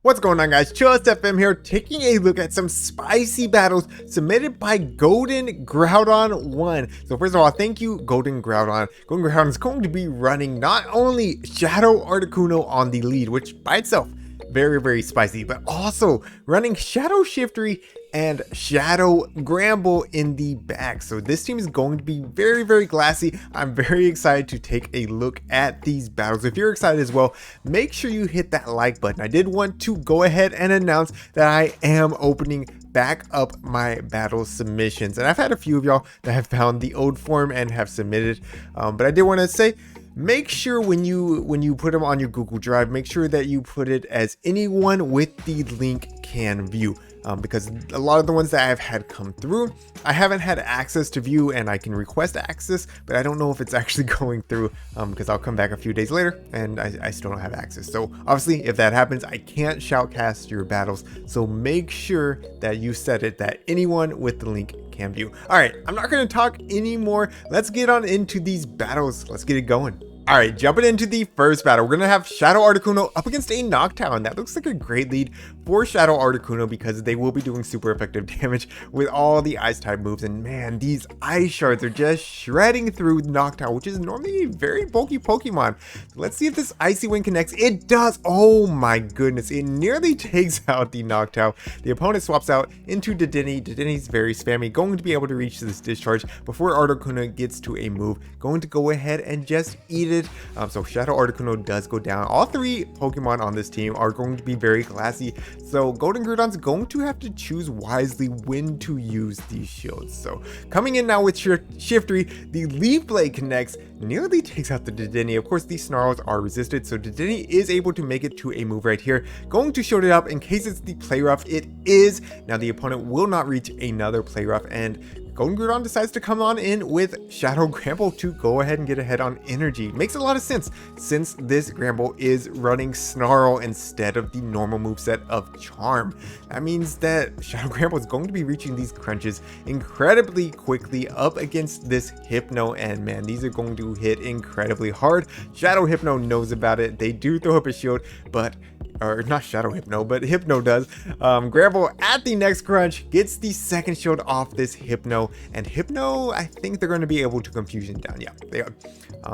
What's going on, guys? ChillisFM here, taking a look at some spicy battles submitted by Golden Groudon 1. So first of all, thank you, Golden Groudon. Golden Groudon is going to be running not only Shadow Articuno on the lead, which by itself, very spicy, but also running Shadow Shiftry and Shadow Granbul in the back. So this team is going to be very glassy. I'm very excited to take a look at these battles. If you're excited as well, make sure you hit that like button. I did want to go ahead and announce that I am opening back up my battle submissions, and I've had a few of y'all that have found the old form and have submitted, but I did want to say, make sure when you put them on your Google Drive, make sure that you put it as anyone with the link can view, because a lot of the ones that I've had come through, I haven't had access to view, and I can request access, but I don't know if it's actually going through, because I'll come back a few days later and I still don't have access. So obviously, if that happens, I can't shoutcast your battles. So make sure that you set it that anyone with the link can view. All right, I'm not going to talk anymore. Let's get on into these battles. Let's get it going. All right, jumping into the first battle, we're going to have Shadow Articuno up against a Noctowl. That looks like a great lead for Shadow Articuno because they will be doing super effective damage with all the ice type moves. And man, these ice shards are just shredding through Noctowl, which is normally a very bulky Pokemon. So let's see if this Icy Wind connects. It does. Oh my goodness. It nearly takes out the Noctowl. The opponent swaps out into Dedenne. Dedenne's very spammy, going to be able to reach this discharge before Articuno gets to a move. Going to go ahead and just eat it. So Shadow Articuno does go down. All three Pokemon on this team are going to be very classy. So Golden Groudon's going to have to choose wisely when to use these shields. So coming in now with Shiftry, the Leaf Blade connects, nearly takes out the Dedenne. Of course, these Snarls are resisted, so Dedenne is able to make it to a move right here. Going to shield it up in case it's the Play Rough. It is. Now the opponent will not reach another Play Rough, and Golden Groudon decides to come on in with Shadow Granbul to go ahead and get ahead on energy. Makes a lot of sense since this Granbul is running Snarl instead of the normal moveset of Charm. That means that Shadow Granbul is going to be reaching these crunches incredibly quickly up against this Hypno, and man, these are going to hit incredibly hard. Shadow Hypno knows about it. They do throw up a shield, but or not Shadow Hypno, but Hypno does. Granbul at the next crunch gets the second shield off this Hypno, and Hypno, I think they're going to be able to Confusion down. Yeah, they are.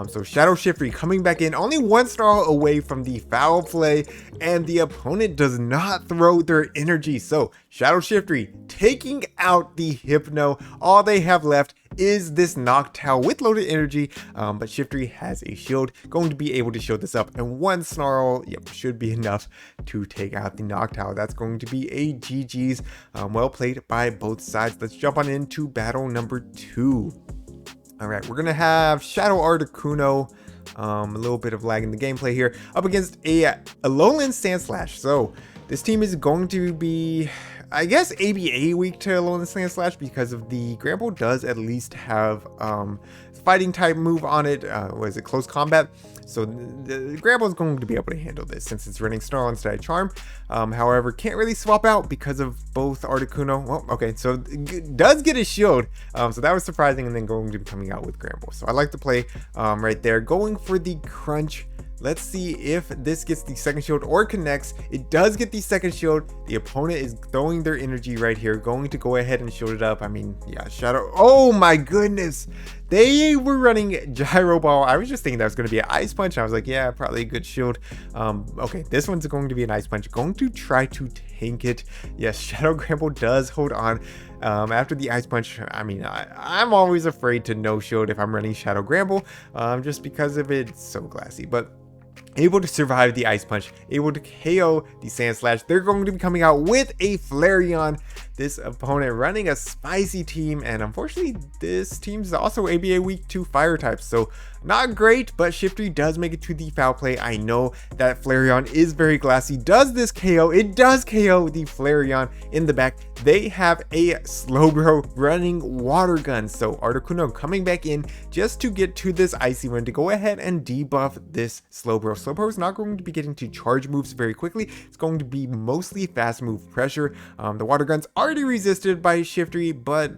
So Shadow Shiftry coming back in, only one Snarl away from the foul play, and the opponent does not throw their energy. So Shadow Shiftry taking out the Hypno. All they have left is this Noctowl with loaded energy, but Shiftry has a shield, going to be able to shield this up, and one Snarl, yep, should be enough to take out the Noctowl. That's going to be a GG's. Well played by both sides. Let's jump on into battle number 2. All right, we're gonna have Shadow Articuno. A little bit of lag in the gameplay here, up against a Alolan Sandslash. So this team is going to be, I guess, ABA weak to Alolan Sandslash because of the Granbul does at least have fighting type move on it. Was it close combat? So the Granbul is going to be able to handle this since it's running Snarl instead of Charm. However, can't really swap out because of both Articuno. Well, okay, so it does get a shield. So that was surprising, and then going to be coming out with Granbul. So I like to play right there. Going for the crunch. Let's see if this gets the second shield or connects. It does get the second shield. The opponent is throwing their energy right here, going to go ahead and shield it up. I mean, yeah, Shadow. Oh my goodness. They were running Gyro Ball. I was just thinking that was going to be an Ice Punch. I was like, yeah, probably a good shield. Okay, this one's going to be an Ice Punch. Going to try to tank it. Yes, Shadow Granbul does hold on. After the Ice Punch, I mean, I'm always afraid to no shield if I'm running Shadow Granbul, just because of it's so glassy. But able to survive the Ice Punch, able to KO the Sandslash. They're going to be coming out with a Flareon. This opponent running a spicy team, and unfortunately this team's also ABA weak to fire types, so not great, but Shiftry does make it to the foul play. I know that Flareon is very glassy. Does this KO? It does KO the Flareon in the back. They have a Slowbro running Water Gun, so Articuno coming back in just to get to this Icy Wind to go ahead and debuff this Slowbro. Slowbro is not going to be getting to charge moves very quickly. It's going to be mostly fast move pressure. The Water Gun's already resisted by Shiftry, but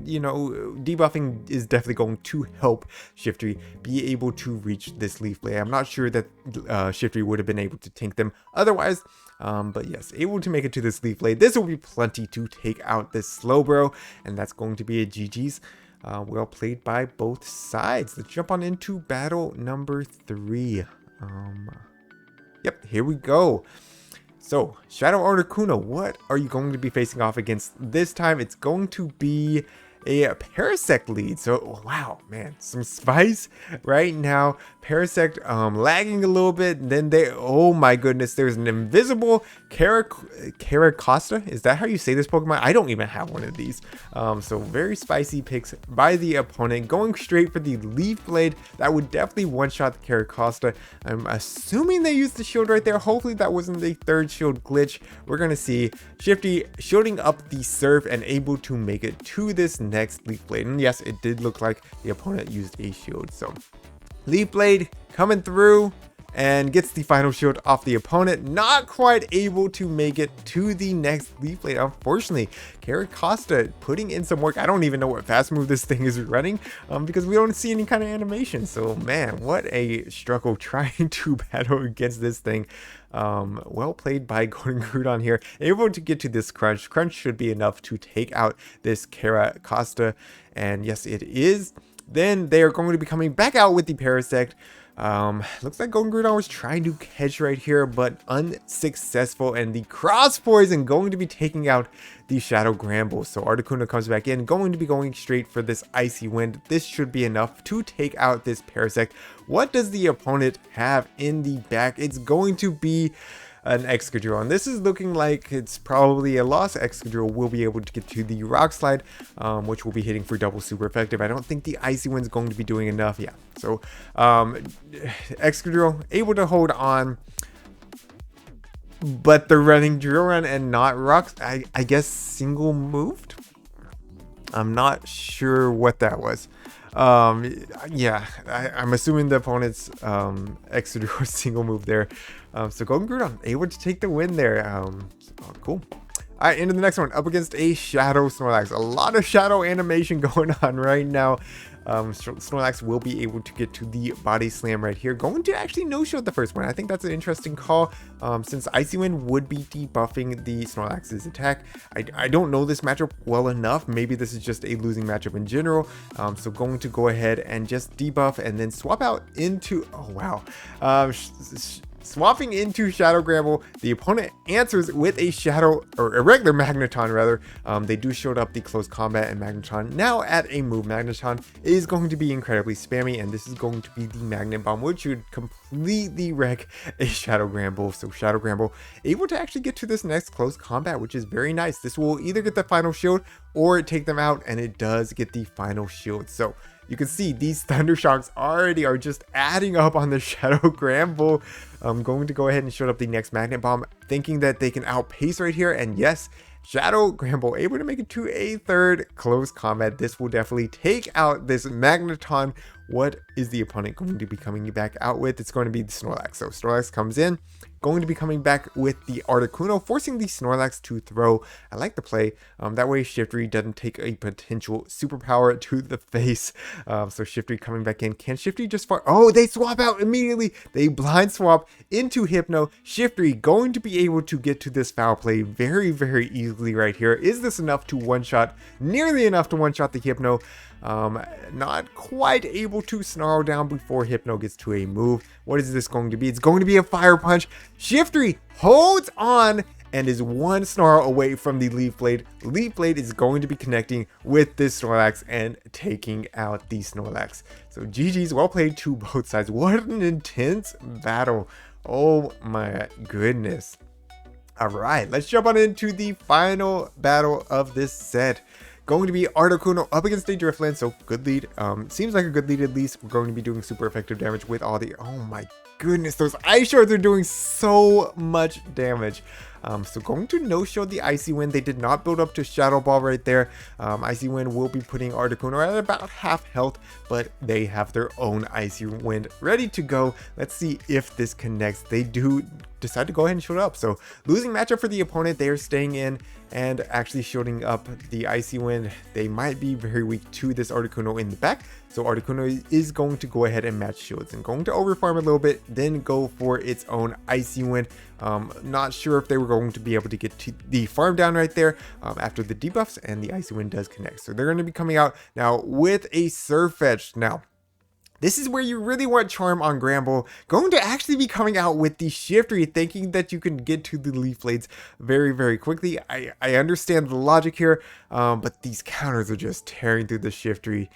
you know, debuffing is definitely going to help Shiftry be able to reach this Leaf Blade. I'm not sure that Shiftry would have been able to tank them otherwise. But yes, able to make it to this Leaf Blade. This will be plenty to take out this Slowbro, and that's going to be a GG's. Well played by both sides. Let's jump on into battle number 3. Yep, here we go. So, Shadow Articuno, what are you going to be facing off against this time? It's going to be a Parasect lead. So, wow, man, some spice right now. Parasect lagging a little bit. Then oh my goodness, there's an invisible Caracosta. Is that how you say this Pokemon? I don't even have one of these. So very spicy picks by the opponent. Going straight for the Leaf Blade. That would definitely one-shot the Caracosta. I'm assuming they used the shield right there. Hopefully that wasn't the third shield glitch. We're going to see Shiftry shielding up the Surf and able to make it to this next Leaf Blade. And yes, it did look like the opponent used a shield. So Leaf Blade coming through and gets the final shield off the opponent. Not quite able to make it to the next Leaf Blade. Unfortunately, Caracosta putting in some work. I don't even know what fast move this thing is running because we don't see any kind of animation. So man, what a struggle trying to battle against this thing. Well played by Golden Groudon here. Able to get to this Crunch. Crunch should be enough to take out this Caracosta. And yes, it is. Then they are going to be coming back out with the Parasect. Looks like Golden Groudon was trying to catch right here, but unsuccessful. And the Cross Poison going to be taking out the Shadow Granbul. So Articuno comes back in, going to be going straight for this Icy Wind. This should be enough to take out this Parasect. What does the opponent have in the back? It's going to be an Excadrill, and this is looking like it's probably a loss. Excadrill will be able to get to the Rock Slide, which will be hitting for double super effective. I don't think the Icy Wind's going to be doing enough. Yeah, so Excadrill able to hold on, but they're running Drill Run and not Rocks. I guess single moved. I'm not sure what that was. Yeah, I'm assuming the opponent's Excadrill single move there. So Golden Groudon able to take the win there. Cool. All right, into the next one, up against a Shadow Snorlax. A lot of Shadow animation going on right now. Snorlax will be able to get to the Body Slam right here. Going to actually no-show the first one. I think that's an interesting call, since Icy Wind would be debuffing the Snorlax's attack. I don't know this matchup well enough. Maybe this is just a losing matchup in general. So going to go ahead and just debuff and then swap out into, oh wow, swapping into Shadow Granbul. The opponent answers with a Shadow, or a regular Magneton rather. They do showed up the close combat, and Magneton now at a move. Magneton is going to be incredibly spammy, and this is going to be the Magnet Bomb, which would completely wreck a Shadow Granbul. So Shadow Granbul able to actually get to this next close combat, which is very nice. This will either get the final shield or take them out, and it does get the final shield. So you can see these Thunder Shocks already are just adding up on the Shadow Granbul. I'm going to go ahead and show up the next Magnet Bomb, thinking that they can outpace right here. And yes, Shadow Granbul able to make it to a third close combat. This will definitely take out this Magneton. What is the opponent going to be coming back out with? It's going to be the Snorlax. So Snorlax comes in, going to be coming back with the Articuno, forcing the Snorlax to throw. I like the play. That way Shiftry doesn't take a potential superpower to the face. So Shiftry coming back in. Can Shiftry just far? Oh, they swap out immediately. They blind swap into Hypno. Shiftry going to be able to get to this foul play very, very easily right here. Is this enough to one-shot? Nearly enough to one-shot the Hypno. Not quite able to snarl down before Hypno gets to a move. What is this going to be? It's going to be a Fire Punch. Shiftry holds on and is one snarl away from the Leaf Blade. Leaf Blade is going to be connecting with this Snorlax and taking out the Snorlax. So GG's, well played to both sides. What an intense battle. Oh my goodness. All right, let's jump on into the final battle of this set. Going to be Articuno up against a Driftland, so good lead. Seems like a good lead at least. We're going to be doing super effective damage with all the, oh my goodness, those ice shards are doing so much damage. So going to no-show the Icy Wind. They did not build up to Shadow Ball right there. Icy Wind will be putting Articuno at about half health, but they have their own Icy Wind ready to go. Let's see if this connects. They do decide to go ahead and show it up. So losing matchup for the opponent. They are staying in and actually shielding up the Icy Wind. They might be very weak to this Articuno in the back. So Articuno is going to go ahead and match shields and going to overfarm a little bit, then go for its own Icy Wind. Not sure if they were going to be able to get to the farm down right there after the debuffs, and the Icy Wind does connect. So they're going to be coming out now with a Surfetch. Now, this is where you really want Charm on Granbul. Going to actually be coming out with the Shiftry, thinking that you can get to the Leaf Blades very, very quickly. I understand the logic here, but these counters are just tearing through the Shiftry.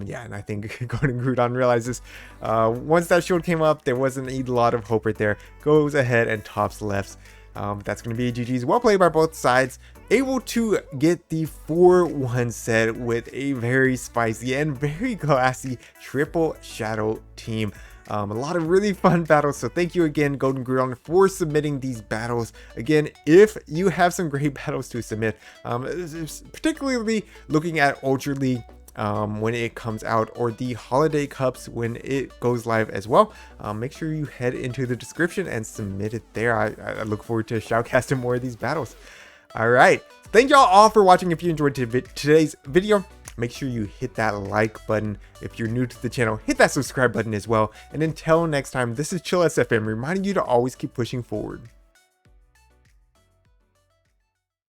Yeah, and I think Golden Groudon realizes once that shield came up, there wasn't a lot of hope right there. Goes ahead and tops lefts. That's going to be GG's. Well played by both sides. Able to get the 4-1 set with a very spicy and very classy triple Shadow team. A lot of really fun battles, so thank you again, Golden Groudon, for submitting these battles. Again, if you have some great battles to submit, particularly looking at Ultra League when it comes out, or the Holiday Cups when it goes live as well, make sure you head into the description and submit it there. I look forward to shoutcasting more of these battles. All right, thank y'all all for watching. If you enjoyed today's video, make sure you hit that like button. If you're new to the channel, hit that subscribe button as well. And until next time, this is ChillisFM reminding you to always keep pushing forward.